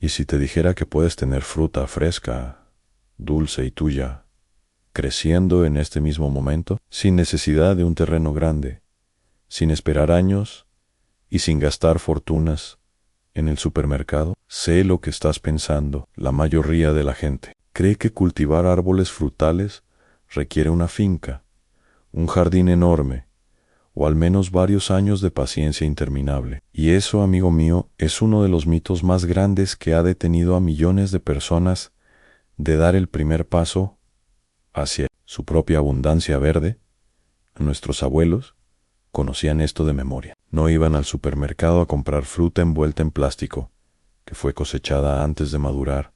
Y si te dijera que puedes tener fruta fresca, dulce y tuya, creciendo en este mismo momento, sin necesidad de un terreno grande, sin esperar años y sin gastar fortunas en el supermercado, sé lo que estás pensando. La mayoría de la gente cree que cultivar árboles frutales requiere una finca, un jardín enorme, o al menos varios años de paciencia interminable. Y eso, amigo mío, es uno de los mitos más grandes que ha detenido a millones de personas de dar el primer paso hacia su propia abundancia verde. Nuestros abuelos conocían esto de memoria. No iban al supermercado a comprar fruta envuelta en plástico, que fue cosechada antes de madurar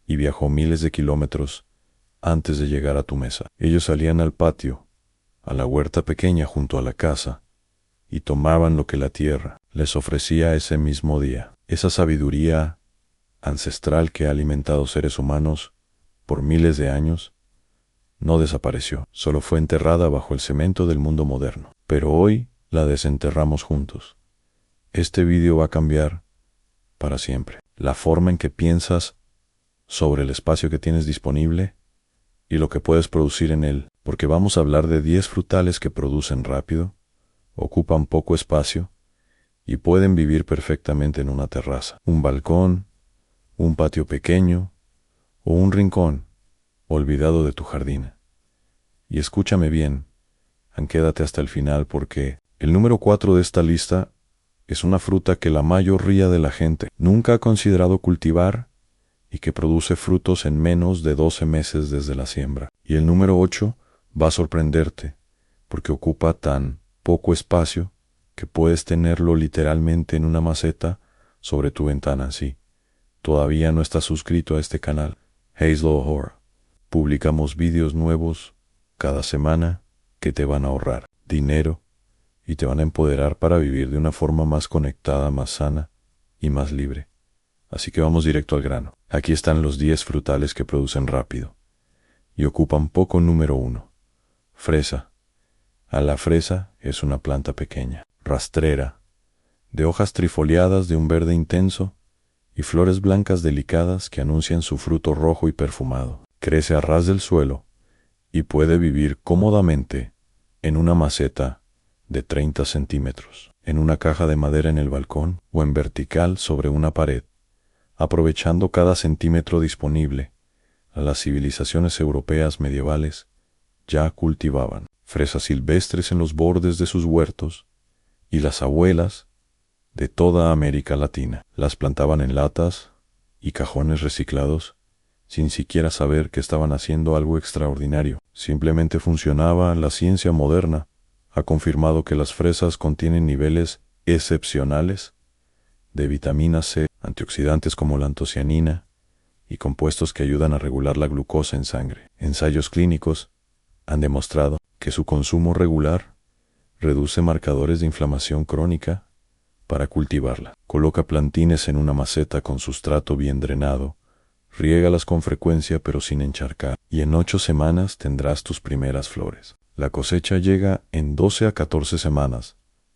y viajó miles de kilómetros antes de llegar a tu mesa. Ellos salían al patio, a la huerta pequeña junto a la casa, y tomaban lo que la tierra les ofrecía ese mismo día. Esa sabiduría ancestral que ha alimentado seres humanos por miles de años no desapareció, solo fue enterrada bajo el cemento del mundo moderno. Pero hoy la desenterramos juntos. Este vídeo va a cambiar para siempre la forma en que piensas sobre el espacio que tienes disponible y lo que puedes producir en él, porque vamos a hablar de 10 frutales que producen rápido, ocupan poco espacio y pueden vivir perfectamente en una terraza, un balcón, un patio pequeño o un rincón olvidado de tu jardín. Y escúchame bien, quédate hasta el final porque el número 4 de esta lista es una fruta que la mayoría de la gente nunca ha considerado cultivar y que produce frutos en menos de 12 meses desde la siembra. Y el número 8 va a sorprenderte porque ocupa tan poco espacio que puedes tenerlo literalmente en una maceta sobre tu ventana. Si todavía no estás suscrito a este canal, Hazel O'Hora, publicamos vídeos nuevos cada semana que te van a ahorrar dinero y te van a empoderar para vivir de una forma más conectada, más sana y más libre. Así que vamos directo al grano. Aquí están los 10 frutales que producen rápido y ocupan poco. Número 1. Fresa. La fresa es una planta pequeña, rastrera, de hojas trifoliadas de un verde intenso y flores blancas delicadas que anuncian su fruto rojo y perfumado. Crece a ras del suelo y puede vivir cómodamente en una maceta de 30 centímetros, en una caja de madera en el balcón o en vertical sobre una pared, aprovechando cada centímetro disponible. Las civilizaciones europeas medievales ya cultivaban fresas silvestres en los bordes de sus huertos y las abuelas de toda América Latina las plantaban en latas y cajones reciclados sin siquiera saber que estaban haciendo algo extraordinario. Simplemente funcionaba. La ciencia moderna ha confirmado que las fresas contienen niveles excepcionales de vitamina C, antioxidantes como la antocianina y compuestos que ayudan a regular la glucosa en sangre. Ensayos clínicos han demostrado que su consumo regular reduce marcadores de inflamación crónica. Para cultivarla, coloca plantines en una maceta con sustrato bien drenado, riégalas con frecuencia pero sin encharcar, y en 8 semanas tendrás tus primeras flores. La cosecha llega en 12 a 14 semanas.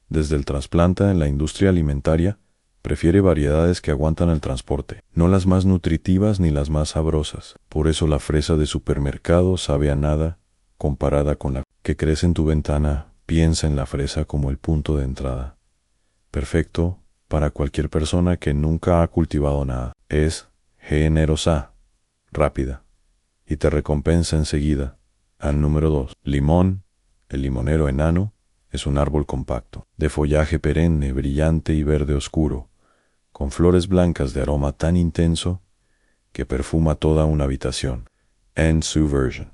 Desde el trasplante en la industria alimentaria, prefiere variedades que aguantan el transporte, no las más nutritivas ni las más sabrosas. Por eso la fresa de supermercado sabe a nada comparada con la que crece en tu ventana. Piensa en la fresa como el punto de entrada perfecto para cualquier persona que nunca ha cultivado nada. Es generosa, rápida y te recompensa enseguida. Al número 2. Limón. El limonero enano es un árbol compacto, de follaje perenne, brillante y verde oscuro, con flores blancas de aroma tan intenso que perfuma toda una habitación. En su versión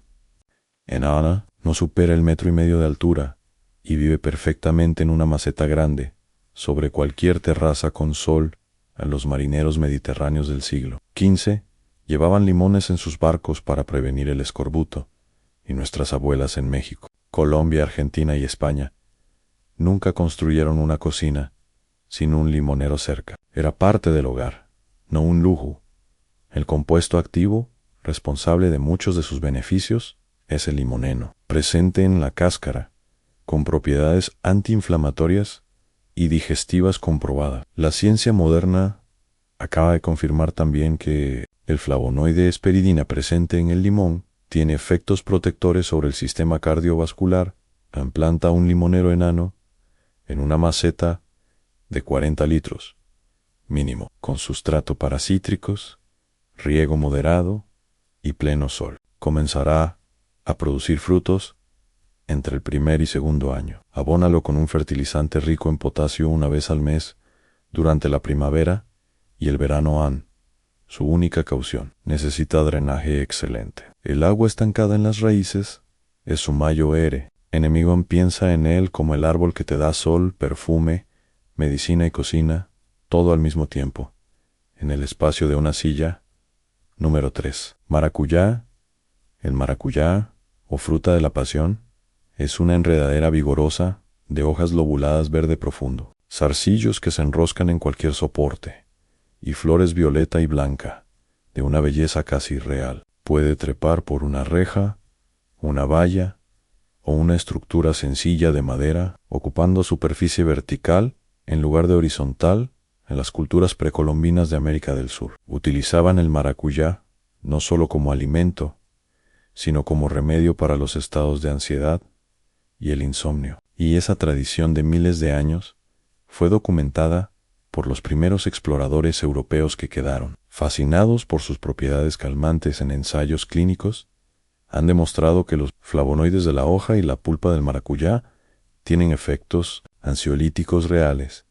enana no supera el 1,5 metros de altura y vive perfectamente en una maceta grande, sobre cualquier terraza con sol. A los marineros mediterráneos del siglo XV llevaban limones en sus barcos para prevenir el escorbuto, y nuestras abuelas en México, Colombia, Argentina y España nunca construyeron una cocina sin un limonero cerca. Era parte del hogar, no un lujo. El compuesto activo, responsable de muchos de sus beneficios, es el limoneno, presente en la cáscara, con propiedades antiinflamatorias y digestivas comprobadas. La ciencia moderna acaba de confirmar también que el flavonoide hesperidina presente en el limón tiene efectos protectores sobre el sistema cardiovascular. Planta un limonero enano en una maceta de 40 litros, mínimo, con sustrato para cítricos, riego moderado y pleno sol. Comenzará a producir frutos entre el primer y segundo año. Abónalo con un fertilizante rico en potasio una vez al mes durante la primavera y el verano. Su única caución: necesita drenaje excelente. El agua estancada en las raíces es su mayor enemigo. Piensa en él como el árbol que te da sol, perfume, medicina y cocina, todo al mismo tiempo, en el espacio de una silla. Número 3. Maracuyá. El maracuyá, o fruta de la pasión, es una enredadera vigorosa, de hojas lobuladas verde profundo, zarcillos que se enroscan en cualquier soporte, y flores violeta y blanca, de una belleza casi irreal. Puede trepar por una reja, una valla, o una estructura sencilla de madera, ocupando superficie vertical en lugar de horizontal. En las culturas precolombinas de América del Sur utilizaban el maracuyá no solo como alimento, sino como remedio para los estados de ansiedad y el insomnio. Y esa tradición de miles de años fue documentada por los primeros exploradores europeos que quedaron fascinados por sus propiedades calmantes en ensayos clínicos. Han demostrado que los flavonoides de la hoja y la pulpa del maracuyá tienen efectos ansiolíticos reales,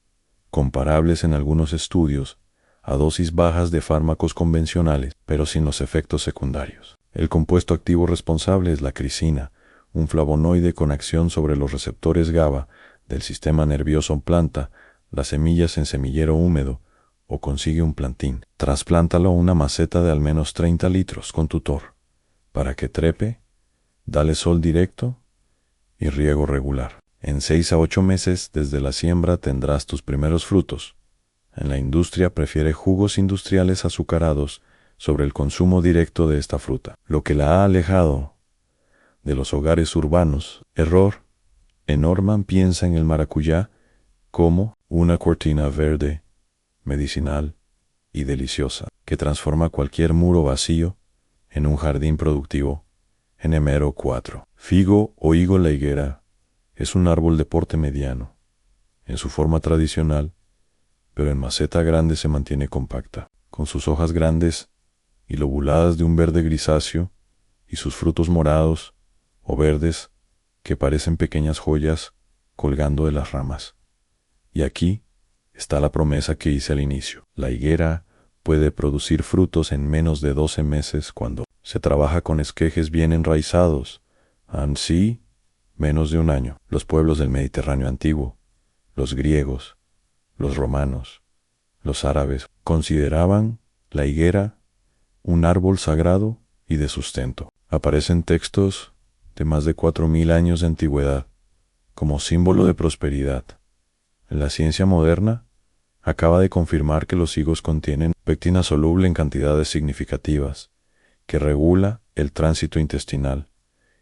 comparables en algunos estudios a dosis bajas de fármacos convencionales, pero sin los efectos secundarios. El compuesto activo responsable es la crisina, un flavonoide con acción sobre los receptores GABA del sistema nervioso. Planta las semillas en semillero húmedo o consigue un plantín. Trasplántalo a una maceta de al menos 30 litros con tutor. Para que trepe, dale sol directo y riego regular. En 6 a 8 meses desde la siembra tendrás tus primeros frutos. En la industria prefiere jugos industriales azucarados sobre el consumo directo de esta fruta, lo que la ha alejado de los hogares urbanos. Error. Norman piensa en el maracuyá como una cortina verde, medicinal y deliciosa, que transforma cualquier muro vacío en un jardín productivo. Número 4. Figo o higo. La higuera es un árbol de porte mediano, en su forma tradicional, pero en maceta grande se mantiene compacta, con sus hojas grandes y lobuladas de un verde grisáceo y sus frutos morados o verdes que parecen pequeñas joyas colgando de las ramas. Y aquí está la promesa que hice al inicio. La higuera puede producir frutos en menos de 12 meses cuando se trabaja con esquejes bien enraizados. Así, menos de un año. Los pueblos del Mediterráneo antiguo, los griegos, los romanos, los árabes, consideraban la higuera un árbol sagrado y de sustento. Aparecen textos de más de 4000 años de antigüedad como símbolo de prosperidad. La ciencia moderna acaba de confirmar que los higos contienen pectina soluble en cantidades significativas, que regula el tránsito intestinal,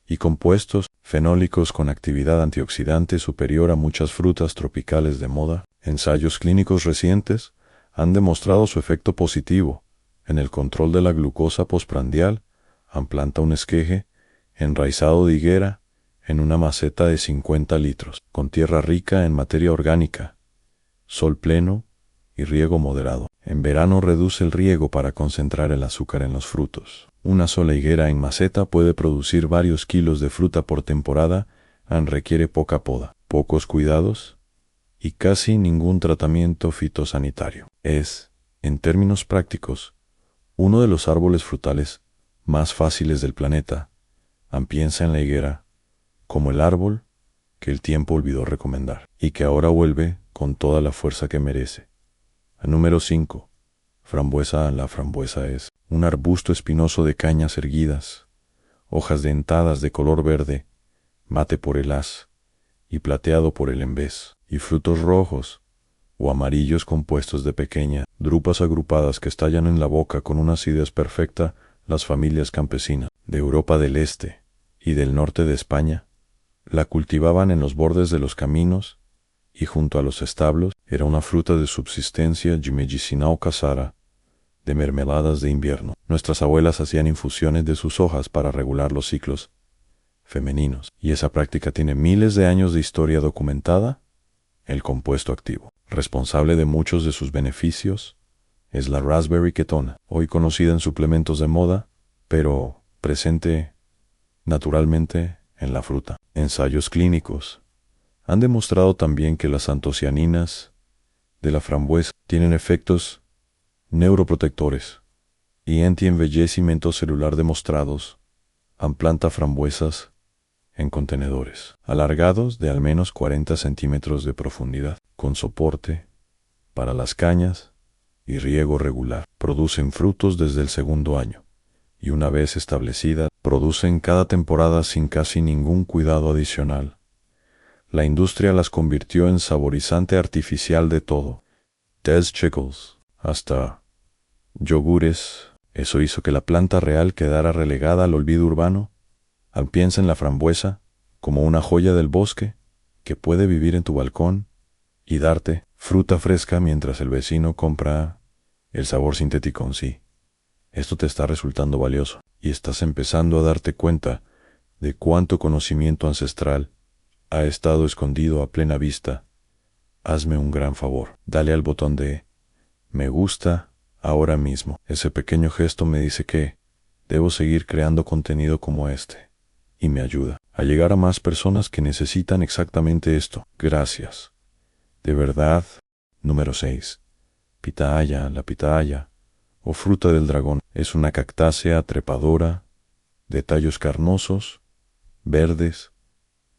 y compuestos fenólicos con actividad antioxidante superior a muchas frutas tropicales de moda. Ensayos clínicos recientes han demostrado su efecto positivo en el control de la glucosa postprandial. Planta un esqueje enraizado de higuera en una maceta de 50 litros, con tierra rica en materia orgánica, sol pleno y riego moderado. En verano reduce el riego para concentrar el azúcar en los frutos. Una sola higuera en maceta puede producir varios kilos de fruta por temporada. Requiere poca poda, pocos cuidados y casi ningún tratamiento fitosanitario. Es, en términos prácticos, uno de los árboles frutales más fáciles del planeta. Piensa en la higuera como el árbol que el tiempo olvidó recomendar y que ahora vuelve con toda la fuerza que merece. Número 5. Frambuesa. La frambuesa es un arbusto espinoso de cañas erguidas, hojas dentadas de color verde, mate por el haz y plateado por el embés, y frutos rojos o amarillos compuestos de pequeñas drupas agrupadas que estallan en la boca con una acidez perfecta. Las familias campesinas de Europa del Este y del norte de España la cultivaban en los bordes de los caminos y junto a los establos. Era una fruta de subsistencia medicinal casera, de mermeladas de invierno. Nuestras abuelas hacían infusiones de sus hojas para regular los ciclos femeninos, y esa práctica tiene miles de años de historia documentada. El compuesto activo, responsable de muchos de sus beneficios, es la raspberry ketona, hoy conocida en suplementos de moda, pero presente naturalmente en la fruta. Ensayos clínicos han demostrado también que las antocianinas de la frambuesa tienen efectos neuroprotectores y anti-envejecimiento celular demostrados en planta frambuesas en contenedores alargados de al menos 40 centímetros de profundidad, con soporte para las cañas y riego regular. Producen frutos desde el segundo año y una vez establecida, producen cada temporada sin casi ningún cuidado adicional. La industria las convirtió en saborizante artificial de todo, desde chickles hasta yogures. Eso hizo que la planta real quedara relegada al olvido urbano. Piensa en la frambuesa como una joya del bosque que puede vivir en tu balcón y darte fruta fresca mientras el vecino compra el sabor sintético en sí. Esto te está resultando valioso y estás empezando a darte cuenta de cuánto conocimiento ancestral ha estado escondido a plena vista. Hazme un gran favor, dale al botón de me gusta ahora mismo. Ese pequeño gesto me dice que debo seguir creando contenido como este y me ayuda a llegar a más personas que necesitan exactamente esto. Gracias. De verdad. Número 6. Pitahaya. La pitahaya, o fruta del dragón, es una cactácea trepadora de tallos carnosos, verdes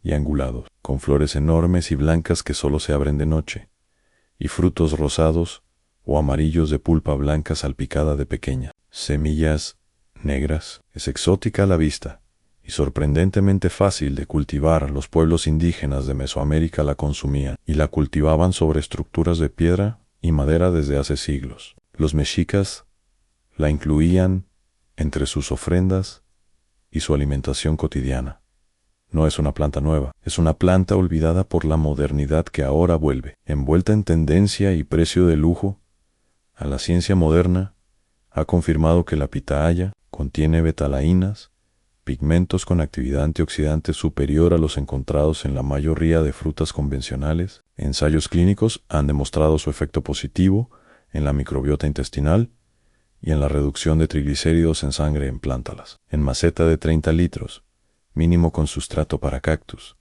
y angulados, con flores enormes y blancas que solo se abren de noche, y frutos rosados o amarillos de pulpa blanca salpicada de pequeñas semillas negras. Es exótica a la vista y sorprendentemente fácil de cultivar. Los pueblos indígenas de Mesoamérica la consumían y la cultivaban sobre estructuras de piedra y madera desde hace siglos. Los mexicas la incluían entre sus ofrendas y su alimentación cotidiana. No es una planta nueva, es una planta olvidada por la modernidad que ahora vuelve, envuelta en tendencia y precio de lujo. A la ciencia moderna ha confirmado que la pitahaya contiene betalainas, pigmentos con actividad antioxidante superior a los encontrados en la mayoría de frutas convencionales. Ensayos clínicos han demostrado su efecto positivo en la microbiota intestinal y en la reducción de triglicéridos en sangre en plántalas. En maceta de 30 litros, mínimo con sustrato para cactus,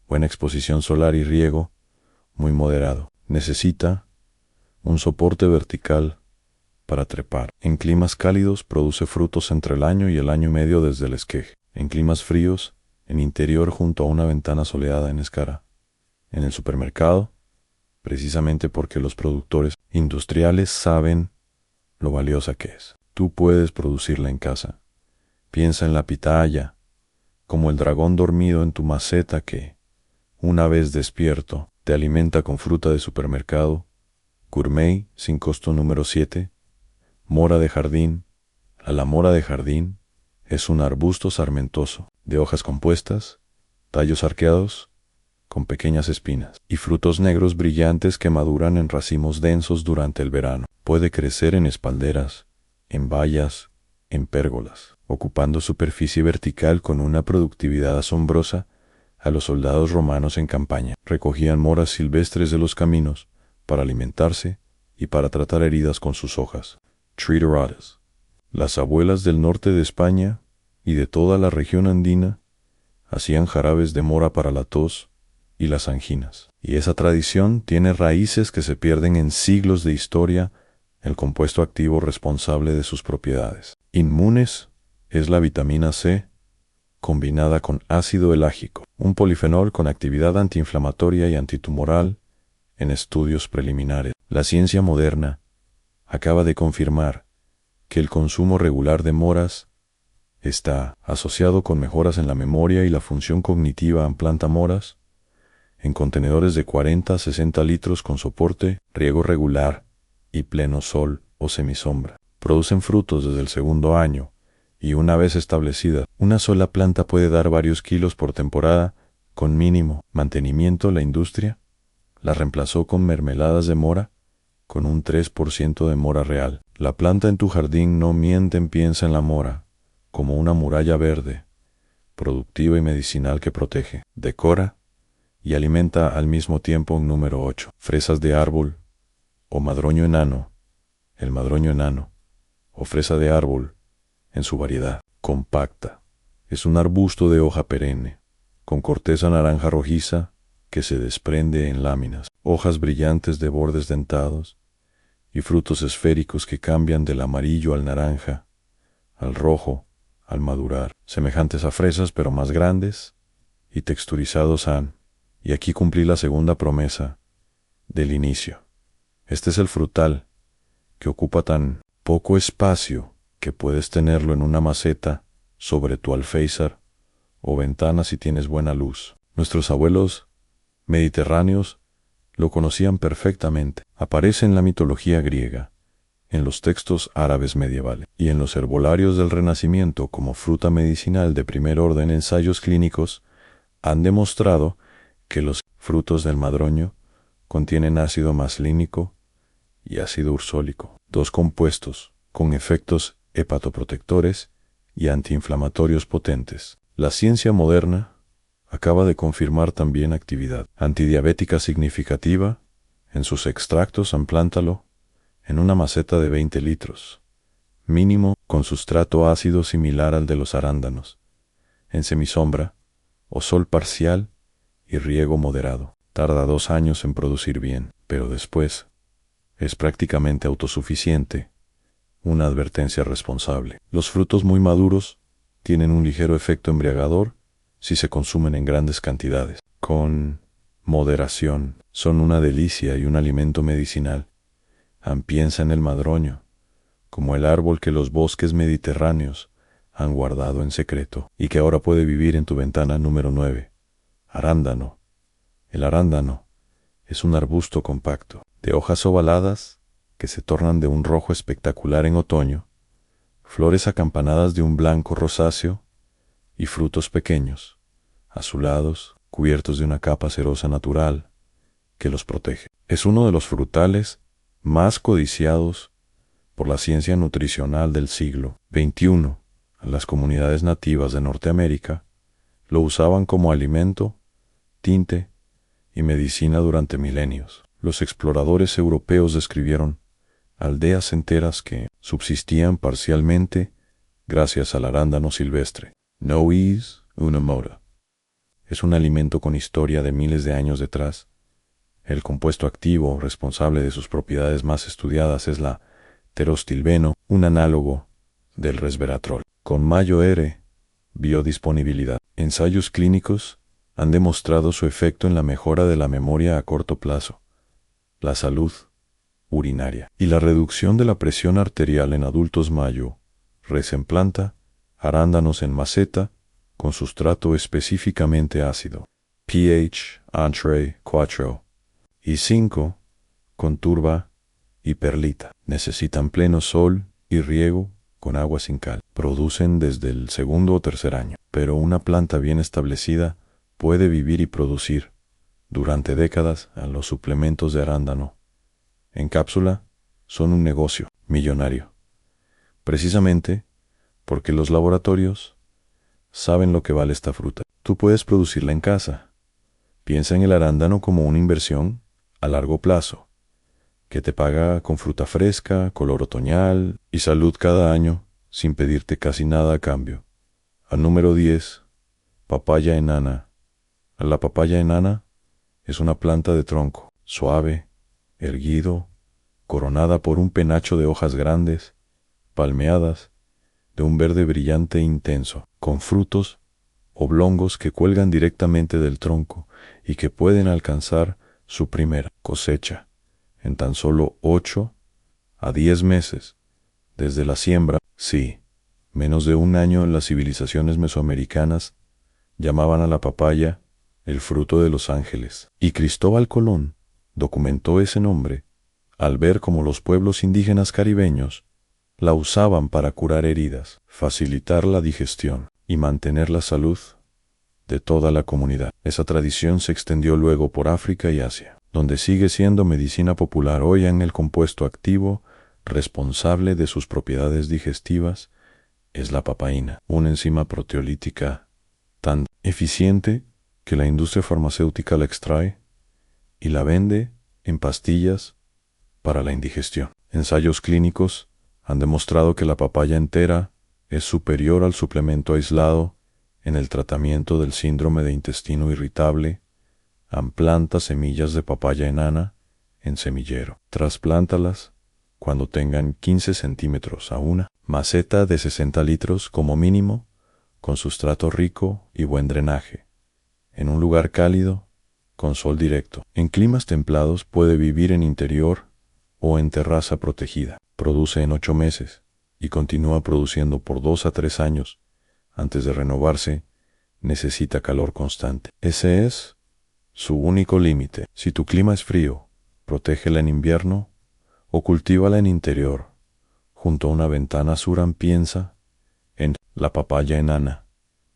buena exposición solar y riego muy moderado. Necesita un soporte vertical para trepar. En climas cálidos produce frutos entre el año y el año y medio desde el esqueje. En climas fríos, en interior junto a una ventana soleada en escara. En el supermercado, precisamente porque los productores industriales saben lo valiosa que es. Tú puedes producirla en casa. Piensa en la pitahaya como el dragón dormido en tu maceta que, una vez despierto, te alimenta con fruta de supermercado, gourmet, sin costo. Número 7. Mora de jardín. La mora de jardín es un arbusto sarmentoso, de hojas compuestas, tallos arqueados, con pequeñas espinas, y frutos negros brillantes que maduran en racimos densos durante el verano. Puede crecer en espalderas, en vallas, en pérgolas, ocupando superficie vertical con una productividad asombrosa. A los soldados romanos en campaña recogían moras silvestres de los caminos para alimentarse y para tratar heridas con sus hojas. Trituradas. Las abuelas del norte de España y de toda la región andina hacían jarabes de mora para la tos y las anginas. Y esa tradición tiene raíces que se pierden en siglos de historia. El compuesto activo responsable de sus propiedades inmunes es la vitamina C, combinada con ácido elágico, un polifenol con actividad antiinflamatoria y antitumoral. En estudios preliminares, la ciencia moderna acaba de confirmar que el consumo regular de moras está asociado con mejoras en la memoria y la función cognitiva. En planta moras en contenedores de 40 a 60 litros con soporte, riego regular y pleno sol o semisombra. Producen frutos desde el segundo año y una vez establecida, una sola planta puede dar varios kilos por temporada con mínimo mantenimiento. La industria La reemplazó con mermeladas de mora, con un 3% de mora real. La planta en tu jardín no miente, piensa en la mora, como una muralla verde, productiva y medicinal que protege, decora y alimenta al mismo tiempo. Un número 8. Fresas de árbol o madroño enano, el madroño enano, o fresa de árbol en su variedad. Compacta. Es un arbusto de hoja perenne, con corteza naranja rojiza que se desprende en láminas, hojas brillantes de bordes dentados y frutos esféricos que cambian del amarillo al naranja, al rojo, al madurar, semejantes a fresas pero más grandes y texturizados han. Y aquí cumplí la segunda promesa del inicio. Este es el frutal, que ocupa tan poco espacio que puedes tenerlo en una maceta sobre tu alféizar o ventana si tienes buena luz. Nuestros abuelos mediterráneos lo conocían perfectamente. Aparece en la mitología griega, en los textos árabes medievales y en los herbolarios del Renacimiento como fruta medicinal de primer orden. Ensayos clínicos han demostrado que los frutos del madroño contienen ácido maslínico y ácido ursólico, dos compuestos con efectos hepatoprotectores y antiinflamatorios potentes. La ciencia moderna acaba de confirmar también actividad antidiabética significativa en sus extractos. Emplántalo en una maceta de 20 litros, mínimo, con sustrato ácido similar al de los arándanos, en semisombra o sol parcial y riego moderado. Tarda 2 años en producir bien, pero después es prácticamente autosuficiente. Una advertencia responsable. Los frutos muy maduros tienen un ligero efecto embriagador si se consumen en grandes cantidades. Con moderación, son una delicia y un alimento medicinal. Piensa en el madroño, como el árbol que los bosques mediterráneos han guardado en secreto y que ahora puede vivir en tu ventana. Número 9. Arándano. El arándano es un arbusto compacto, de hojas ovaladas que se tornan de un rojo espectacular en otoño, flores acampanadas de un blanco rosáceo y frutos pequeños, azulados, cubiertos de una capa cerosa natural que los protege. Es uno de los frutales más codiciados por la ciencia nutricional del siglo XXI. Las comunidades nativas de Norteamérica lo usaban como alimento, tinte y medicina durante milenios. Los exploradores europeos describieron aldeas enteras que subsistían parcialmente gracias al arándano silvestre. Nois una mora. Es un alimento con historia de miles de años detrás. El compuesto activo responsable de sus propiedades más estudiadas es la pterostilbeno, un análogo del resveratrol, con mayor biodisponibilidad. Ensayos clínicos han demostrado su efecto en la mejora de la memoria a corto plazo, la salud urinaria y la reducción de la presión arterial en adultos. Mayo, res en planta, arándanos en maceta, con sustrato específicamente ácido, pH entre 4 y 5, con turba y perlita. Necesitan pleno sol y riego con agua sin cal. Producen desde el segundo o tercer año, pero una planta bien establecida puede vivir y producir durante décadas. Los suplementos de arándano en cápsula son un negocio millonario, precisamente porque los laboratorios saben lo que vale esta fruta. Tú puedes producirla en casa. Piensa en el arándano como una inversión a largo plazo, que te paga con fruta fresca, color otoñal y salud cada año, sin pedirte casi nada a cambio. Al número 10, papaya enana. La papaya enana es una planta de tronco suave, erguido, coronada por un penacho de hojas grandes, palmeadas, de un verde brillante e intenso, con frutos oblongos que cuelgan directamente del tronco y que pueden alcanzar su primera cosecha en tan solo 8 a 10 meses desde la siembra. Sí, menos de un año. En las civilizaciones mesoamericanas llamaban a la papaya el fruto de los ángeles, y Cristóbal Colón documentó ese nombre al ver cómo los pueblos indígenas caribeños la usaban para curar heridas, facilitar la digestión y mantener la salud de toda la comunidad. Esa tradición se extendió luego por África y Asia. donde sigue siendo medicina popular hoy en el compuesto activo responsable de sus propiedades digestivas es la papaína, una enzima proteolítica tan eficiente que la industria farmacéutica la extrae y la vende en pastillas para la indigestión. Ensayos clínicos han demostrado que la papaya entera es superior al suplemento aislado en el tratamiento del síndrome de intestino irritable. Planta semillas de papaya enana en semillero. Trasplántalas cuando tengan 15 centímetros a una maceta de 60 litros como mínimo, con sustrato rico y buen drenaje, en un lugar cálido, con sol directo. En climas templados puede vivir en interior o en terraza protegida. Produce en 8 meses y continúa produciendo por 2 a 3 años. Antes de renovarse, necesita calor constante. Ese es su único límite. Si tu clima es frío, protégela en invierno o cultívala en interior, junto a una ventana Suran. Piensa en la papaya enana,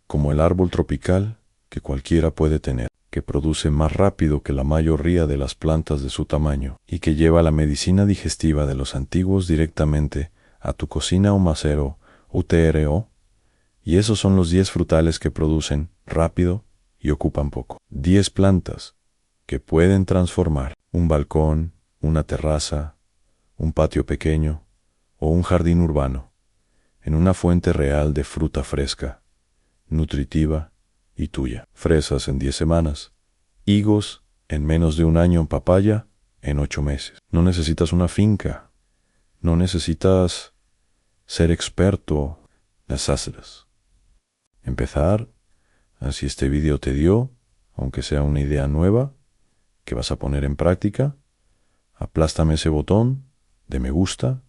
como el árbol tropical que cualquiera puede tener, que produce más rápido que la mayoría de las plantas de su tamaño y que lleva la medicina digestiva de los antiguos directamente a tu cocina o macero UTRO, y esos son los 10 frutales que producen rápido y ocupan poco. 10 plantas que pueden transformar un balcón, una terraza, un patio pequeño o un jardín urbano en una fuente real de fruta fresca, nutritiva y tuya. Fresas en 10 semanas, higos en menos de un año, en papaya en 8 meses. No necesitas una finca, no necesitas ser experto, necesitas empezar. Así este vídeo te dio, aunque sea una idea nueva, que vas a poner en práctica. Aplástame ese botón de me gusta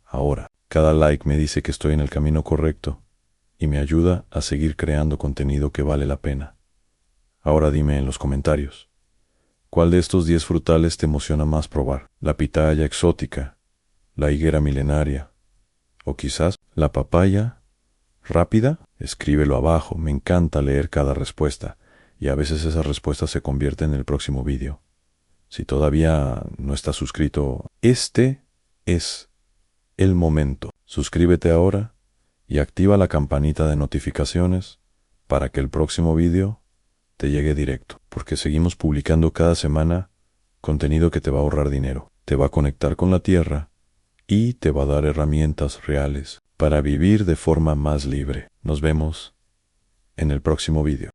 ahora. Cada like me dice que estoy en el camino correcto y me ayuda a seguir creando contenido que vale la pena. Ahora dime en los comentarios, ¿cuál de estos 10 frutales te emociona más probar? ¿La pitaya exótica, la higuera milenaria o quizás la papaya rápida? Escríbelo abajo, me encanta leer cada respuesta y a veces esa respuesta se convierte en el próximo vídeo. Si todavía no estás suscrito, este es el momento. Suscríbete ahora y activa la campanita de notificaciones para que el próximo vídeo te llegue directo, porque seguimos publicando cada semana contenido que te va a ahorrar dinero, te va a conectar con la tierra y te va a dar herramientas reales para vivir de forma más libre. Nos vemos en el próximo vídeo.